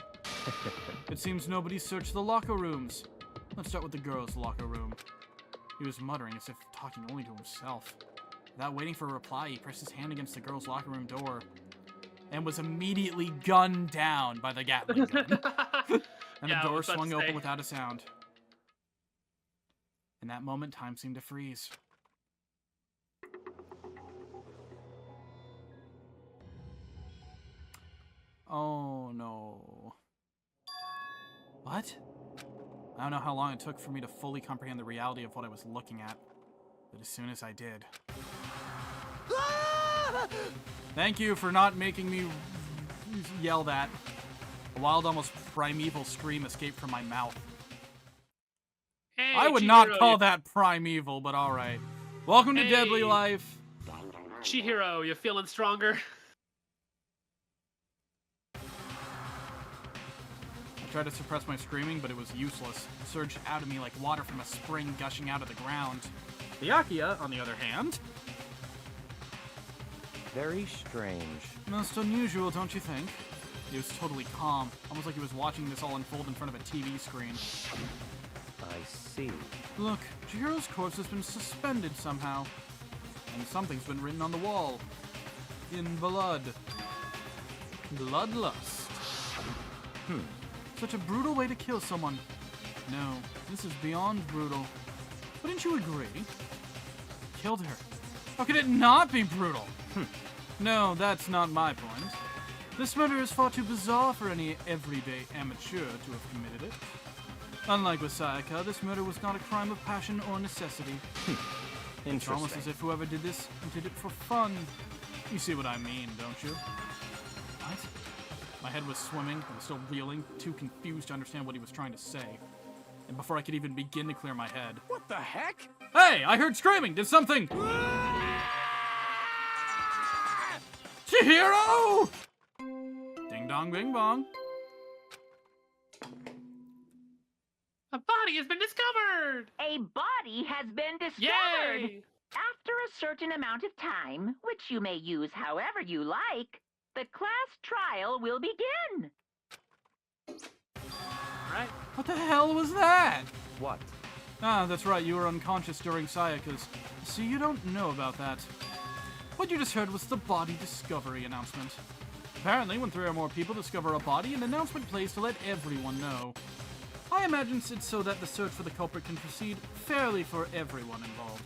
B: It seems nobody searched the locker rooms. Let's start with the girls' locker room. He was muttering as if talking only to himself. Without waiting for a reply, he pressed his hand against the girls' locker room door and was immediately gunned down by the Gatling gun. And
C: Yeah,
B: the
C: I
B: door
C: was about
B: swung
C: to
B: open
C: say.
B: without a sound. In that moment, time seemed to freeze. Oh no. What? I don't know how long it took for me to fully comprehend the reality of what I was looking at, but as soon as I did... Thank you for not making me yell that. A wild, almost primeval scream escaped from my mouth.
C: Hey,
B: I would not
C: Chihiro,
B: call that primeval, but alright. Welcome to Deadly
C: Hey.
B: Life.
C: Chihiro, you feeling stronger?
B: I tried to suppress my screaming, but it was useless. It surged out of me like water from a spring gushing out of the ground. Byakuya, on the other hand...
J: Very strange.
B: Most unusual, don't you think? He was totally calm, almost like he was watching this all unfold in front of a TV screen.
J: I see.
B: Look, Chihiro's corpse has been suspended somehow. And something's been written on the wall. In blood. Bloodlust. Such a brutal way to kill someone. No, this is beyond brutal. Wouldn't you agree? Killed her. How could it not be brutal? No, that's not my point. This murder is far too bizarre for any everyday amateur to have committed it. Unlike with Sayaka, this murder was not a crime of passion or necessity. It's almost as
J: Interesting.
B: if whoever did this did it for fun. You see what I mean, don't you? What? My head was swimming. I was still reeling, too confused to understand what he was trying to say. And before I could even begin to clear my head...
E: What the heck?
B: Hey! I heard screaming! Did something... Chihiro! Ding dong bing bong.
C: A body has been discovered!
F: A body has been discovered.
C: Yay!
F: After a certain amount of time, which you may use however you like, the class trial will begin.
C: Alright.
B: What the hell was that?
J: What?
B: Ah, that's right, you were unconscious during Sayaka's. See, you don't know about that. What you just heard was the body discovery announcement. Apparently, when 3 or more people discover a body, an announcement plays to let everyone know. I imagine it's so that the search for the culprit can proceed fairly for everyone involved.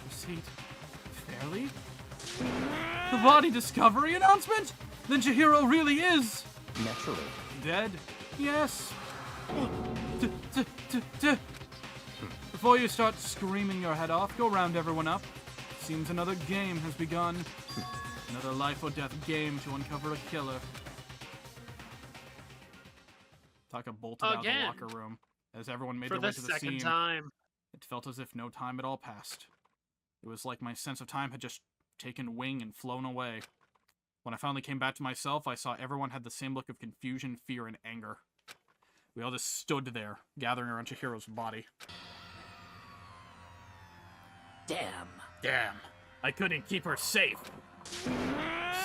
B: Proceed fairly? The body discovery announcement? Then Chihiro really is
J: Naturally.
B: dead? Yes. Before you start screaming your head off, go round everyone up. Seems another game has begun. Another life or death game to uncover a killer. Taka bolted out of the
C: Again.
B: locker room as everyone made
C: For
B: their way
C: the
B: to the
C: second
B: scene.
C: time.
B: It felt as if no time at all passed. It was like my sense of time had just taken wing and flown away. When I finally came back to myself, I saw everyone had the same look of confusion, fear, and anger. We all just stood there, gathering around Chihiro's body.
H: Damn.
B: Damn, I couldn't keep her safe.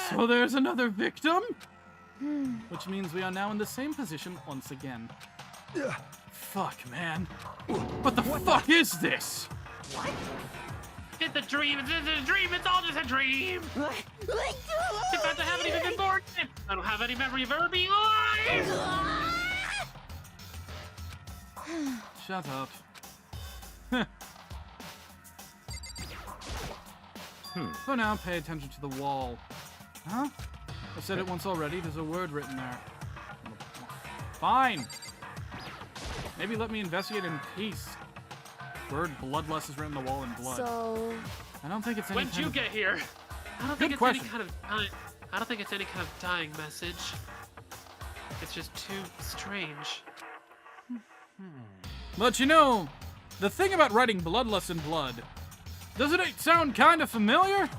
B: So there's another victim? Which means we are now in the same position once again. Fuck, man. What the fuck is this?
C: It's a dream, it's a dream, it's all just a dream! In fact, I haven't even been born yet. I don't have any memory of ever being alive!
B: Shut up. For now, pay attention to the wall. Huh? I said it once already, there's a word written there. Fine. Maybe let me investigate in peace. Word bloodlust is written on the wall in blood.
I: So,
B: I don't think it's any
C: When'd
B: kind
C: you
B: of...
C: get here? I don't
B: Good
C: think it's
B: question.
C: any kind of I don't think it's any kind of dying message. It's just too strange.
B: But you know, the thing about writing bloodlust in blood, doesn't it sound kind of familiar?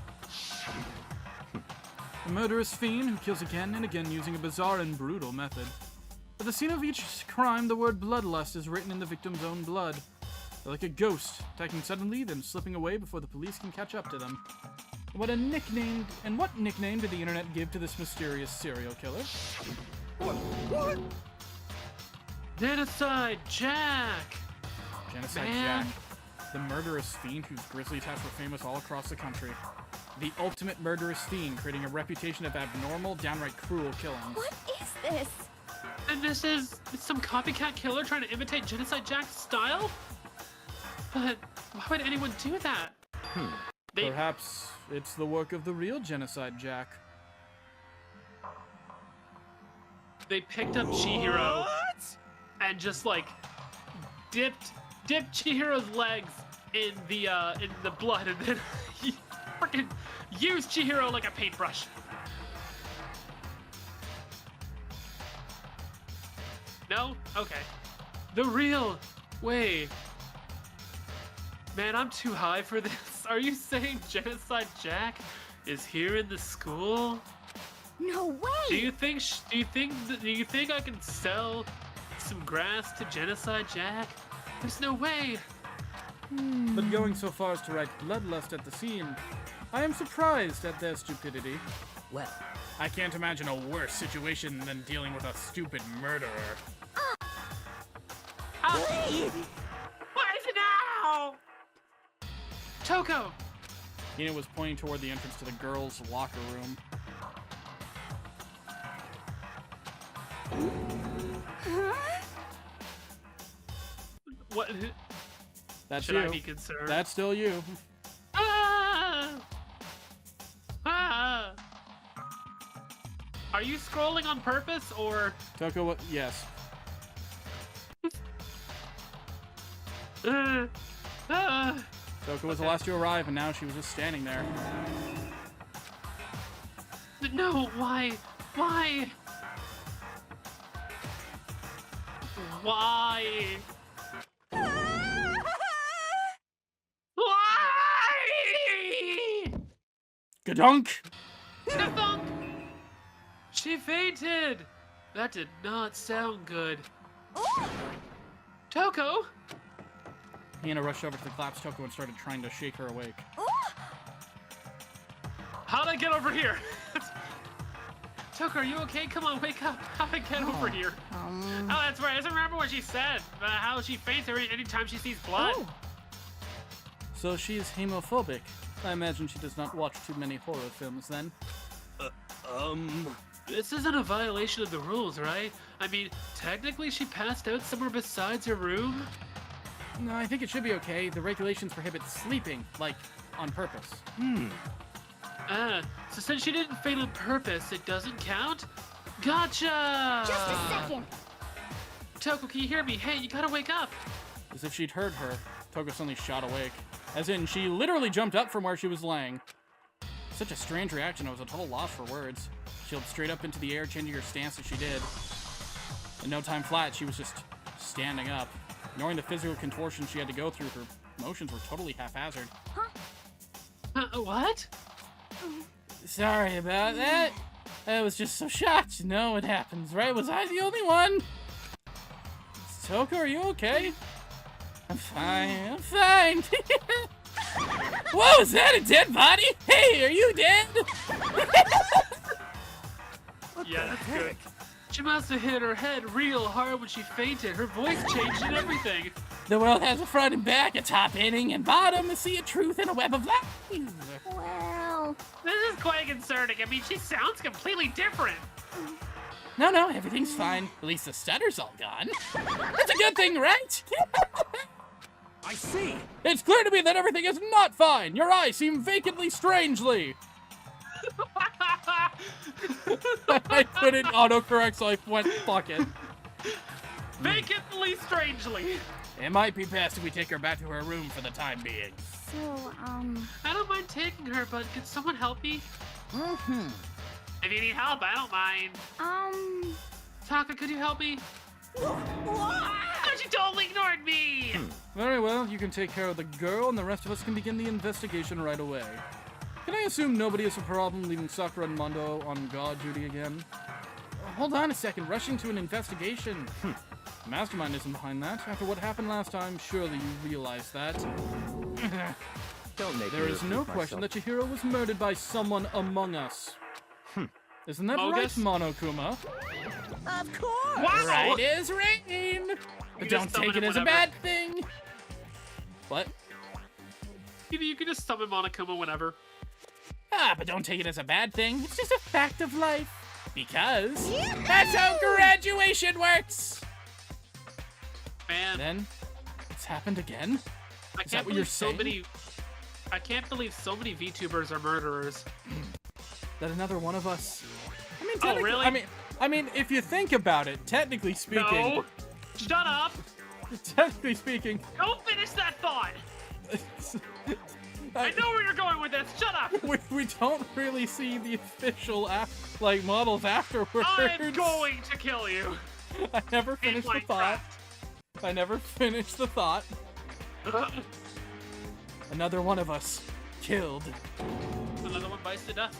B: A murderous fiend who kills again and again using a bizarre and brutal method. At the scene of each crime, the word bloodlust is written in the victim's own blood. They're like a ghost, attacking suddenly, then slipping away before the police can catch up to them. What nickname did the internet give to this mysterious serial killer?
D: What?
C: Genocide Jack!
B: Genocide
C: Man.
B: Jack, the murderous fiend whose grisly attacks were famous all across the country. The ultimate murderous fiend, creating a reputation of abnormal, downright cruel killings.
I: What is this?
C: And this is some copycat killer trying to imitate Genocide Jack's style? But why would anyone do that? They,
B: Perhaps it's the work of the real Genocide Jack.
C: they picked up Chihiro and just like dipped Chihiro's legs in the blood and then freaking used Chihiro like a paintbrush. No? Okay. The real way. Man, I'm too high for this. Are you saying Genocide Jack is here in the school?
I: No way!
C: Do you think I can sell some grass to Genocide Jack? There's no way.
B: But going so far as to write bloodlust at the scene, I am surprised at their stupidity.
H: Well,
B: I can't imagine a worse situation than dealing with a stupid murderer.
C: What is it now? Toko!
B: Hina was pointing toward the entrance to the girls' locker room.
C: What?
B: That's
C: Should
B: you.
C: I be concerned?
B: That's still you.
C: Ah! Ah! Are you scrolling on purpose or?
B: Toko, what? Yes. Toko was the last to arrive, and now she was just standing there.
C: No, why? Why? Why? Why?
B: Gadunk!
C: Gadunk! She fainted! That did not sound good. Toko?
B: Hina rushed over to the collapsed Toko and started trying to shake her awake.
C: How'd I get over here? Toko, are you okay? Come on, wake up. How'd I get over here? Oh, that's right. I just remember what she said. How she faints anytime she sees blood.
B: So she is hemophobic. I imagine she does not watch too many horror films then.
C: This isn't a violation of the rules, right? I mean, technically she passed out somewhere besides her room.
B: No, I think it should be okay. The regulations prohibit sleeping, like, on purpose.
C: So since she didn't faint on purpose, it doesn't count? Gotcha!
I: Just a second.
C: Toko, can you hear me? Hey, you gotta wake up.
B: As if she'd heard her, Toko suddenly shot awake. As in, she literally jumped up from where she was laying. Such a strange reaction, I was a total loss for words. She looked straight up into the air, changing her stance as she did. In no time flat, she was just standing up. Ignoring the physical contortions she had to go through, her motions were totally haphazard.
C: What?
B: Sorry about that. I was just so shocked to know what happens, right? Was I the only one? Toko, are you okay? I'm fine. I'm fine. Whoa, is that a dead body? Hey, are you dead?
C: Yeah, that's good. She must have hit her head real hard when she fainted. Her voice changed and everything.
B: The world has a front and back, a top, ending, and bottom, a sea of truth, and a web of lies.
I: Well...
C: This is quite concerning. I mean, she sounds completely different.
B: No, everything's fine. At least the stutter's all gone. That's a good thing, right?
D: I see.
B: It's clear to me that everything is not fine. Your eyes seem vacantly strangely. I couldn't autocorrect, so I went fuck it.
C: Vacantly strangely.
B: It might be best if we take her back to her room for the time being.
I: So,
C: I don't mind taking her, but could someone help me? If you need help, I don't mind. Taka, could you help me? Oh, she totally ignored me!
B: Very well, you can take care of the girl, and the rest of us can begin the investigation right away. Can I assume nobody has a problem leaving Sakura and Mondo on guard duty again? Hold on a second, rushing to an investigation. Mastermind isn't behind that. After what happened last time, surely you realize that.
J: Don't make
B: There
J: me
B: is no
J: repeat
B: question
J: myself.
B: that Chihiro was murdered by someone among us. Isn't that right,
C: Bogus?
B: Monokuma?
G: Of course.
C: Wow!
B: Right is rain. But
C: just
B: don't
C: summon
B: take it
C: him
B: as a
C: whenever.
B: bad thing. What?
C: You can just summon Monokuma whenever.
B: Ah, but don't take it as a bad thing. It's just a fact of life. Because that's how graduation works.
C: Man,
B: Then, it's happened again?
C: I
B: is that
C: can't
B: what you're
C: believe so
B: saying?
C: many. I can't believe so many VTubers are murderers.
B: That another one of us. I mean,
C: Oh,
B: technically,
C: really?
B: I mean, if you think about it, technically speaking,
C: No! Shut up!
B: technically speaking,
C: Don't finish that thought! I know where you're going with this! Shut up!
B: we don't really see the official models afterwards.
C: I'm going to kill you!
B: I never finished the thought. I never finished the thought. Another one of us killed
C: Another one bites the dust.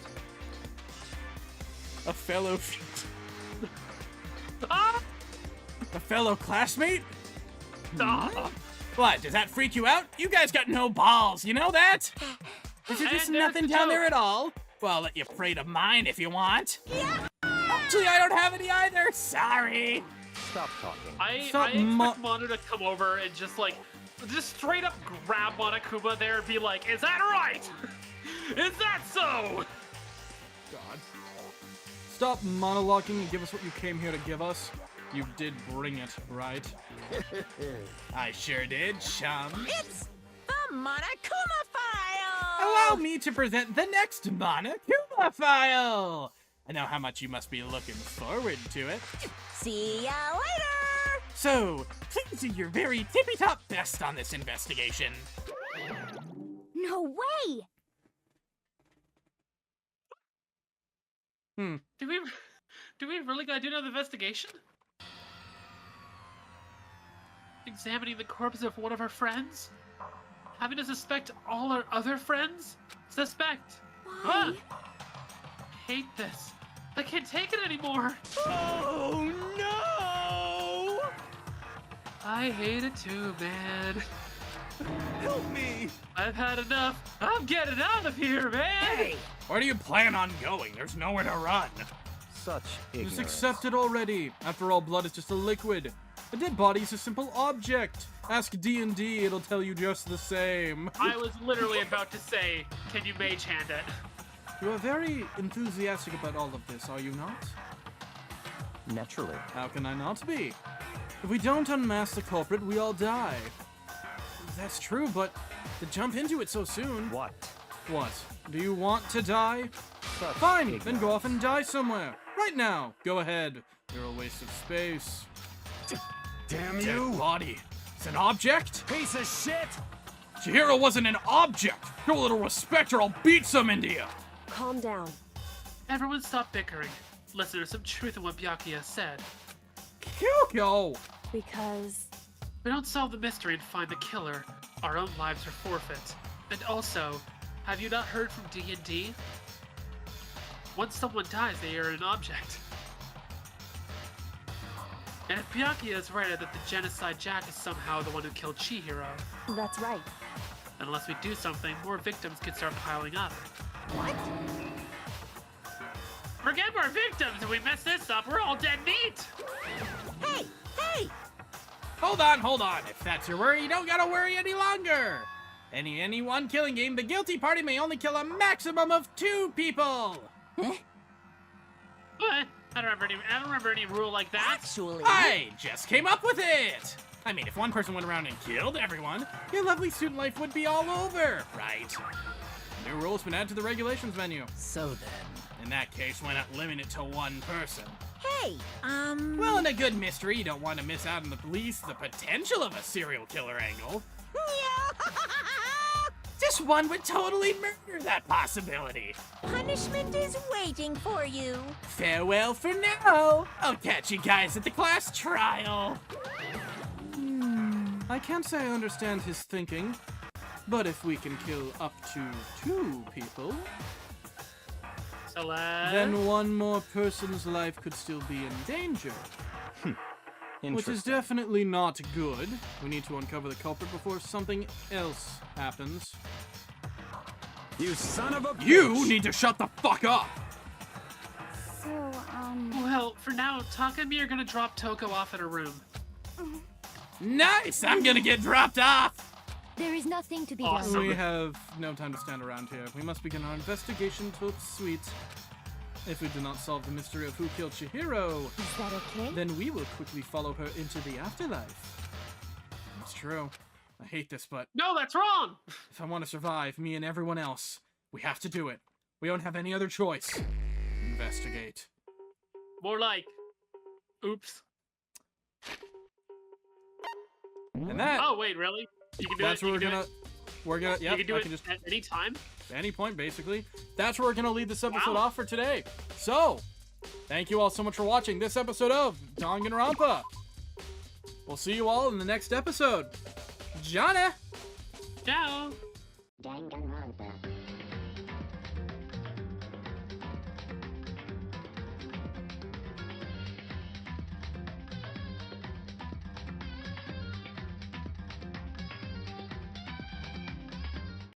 B: a fellow
C: Ah!
B: a fellow classmate.
C: Stop!
B: What? Does that freak you out? You guys got no balls. You know that? Is there just
C: And there's
B: nothing
C: the
B: down there
C: joke.
B: at all? Well, I'll let you pray to mine if you want. Actually, I don't have any either. Sorry.
J: Stop talking.
C: I
B: Stop
C: expect Mono to come over and just straight up grab Monokuma there and be like, is that right? Is that so?
B: God. Stop monologuing and give us what you came here to give us. You did bring it, right? I sure did, chum.
G: It's the Monokuma file.
B: Allow me to present the next Monokuma file. I know how much you must be looking forward to it.
G: See ya later.
B: So, please do your very tippy-top best on this investigation.
I: No way!
C: Do we really gotta do another investigation? Examining the corpse of one of our friends? Having to suspect all our other friends? Suspect!
I: Why?
C: I hate this. I can't take it anymore.
E: Oh no!
C: I hate it too, man.
E: Help me!
C: I've had enough. I'm getting out of here, man!
G: Hey,
B: Where do you plan on going? There's nowhere to run.
J: Such ignorance.
B: Just accept it already. After all, blood is just a liquid. A dead body is a simple object. Ask D&D, it'll tell you just the same.
C: I was literally about to say, can you mage hand it?
B: You are very enthusiastic about all of this, are you not?
J: Naturally.
B: How can I not be? If we don't unmask the culprit, we all die. That's true, but to jump into it so soon...
J: What?
B: What? Do you want to die?
J: Such
B: Fine,
J: ignorance.
B: then go off and die somewhere. Right now. Go ahead. You're a waste of space.
D: Damn
B: Dead
D: you!
B: body. It's an object?
D: Piece of shit!
B: Chihiro wasn't an object. Show a little respect or I'll beat some into you.
I: Calm down.
C: Everyone stop bickering. Listen, there's some truth in what Byakuya said.
B: Kyoko.
I: Because...
C: If we don't solve the mystery and find the killer, our own lives are forfeit. And also, have you not heard from D&D? Once someone dies, they are an object. And if Byakuya is right that the Genocide Jack is somehow the one who killed Chihiro,
I: That's right.
C: unless we do something, more victims could start piling up.
I: What?
C: Forget more victims! If we mess this up, we're all dead meat!
G: hey, hey.
B: Hold on. If that's your worry, you don't gotta worry any longer. Any one killing game, the guilty party may only kill a maximum of 2 people.
C: What? I don't remember any rule like that.
G: Actually,
B: I just came up with it. I mean, if one person went around and killed everyone, your lovely student life would be all over, right? New rule's been added to the regulations menu.
G: so then.
B: In that case, why not limit it to 1 person?
G: Hey,
B: Well, in a good mystery, you don't want to miss out on at least the potential of a serial killer angle. Just one would totally murder that possibility.
G: punishment is waiting for you.
B: Farewell for now. I'll catch you guys at the class trial. I can't say I understand his thinking, but if we can kill up to 2 people,
C: Celeste?
B: then one more person's life could still be in danger. Which is definitely not good. We need to uncover the culprit before something else happens.
D: You son of a bitch!
B: You need to shut the fuck up!
I: So,
C: Well, Well, for now, Taka and me are gonna drop Toko off at her room.
B: Nice! I'm gonna get dropped off!
K: There is nothing to be
C: Awesome.
K: done.
B: We have no time to stand around here. We must begin our investigation to its suite. If we do not solve the mystery of who killed Chihiro,
K: Is that okay?
B: then we will quickly follow her into the afterlife. It's true. I hate this, but
C: No, that's wrong!
B: if I want to survive, me and everyone else, we have to do it. We don't have any other choice. Investigate.
C: More like, oops.
B: And that,
C: Oh, wait, really? You can do
B: that's
C: it?
B: where
C: You
B: we're
C: can
B: gonna,
C: do it?
B: we're gonna,
C: You
B: yep,
C: can do
B: I
C: it
B: can just,
C: at any time?
B: at any point, basically. That's where we're gonna leave this episode
C: Wow.
B: off for today. So, thank you all so much for watching this episode of Danganronpa. We'll see you all in the next episode. Jana!
C: Ciao!
K: Danganronpa.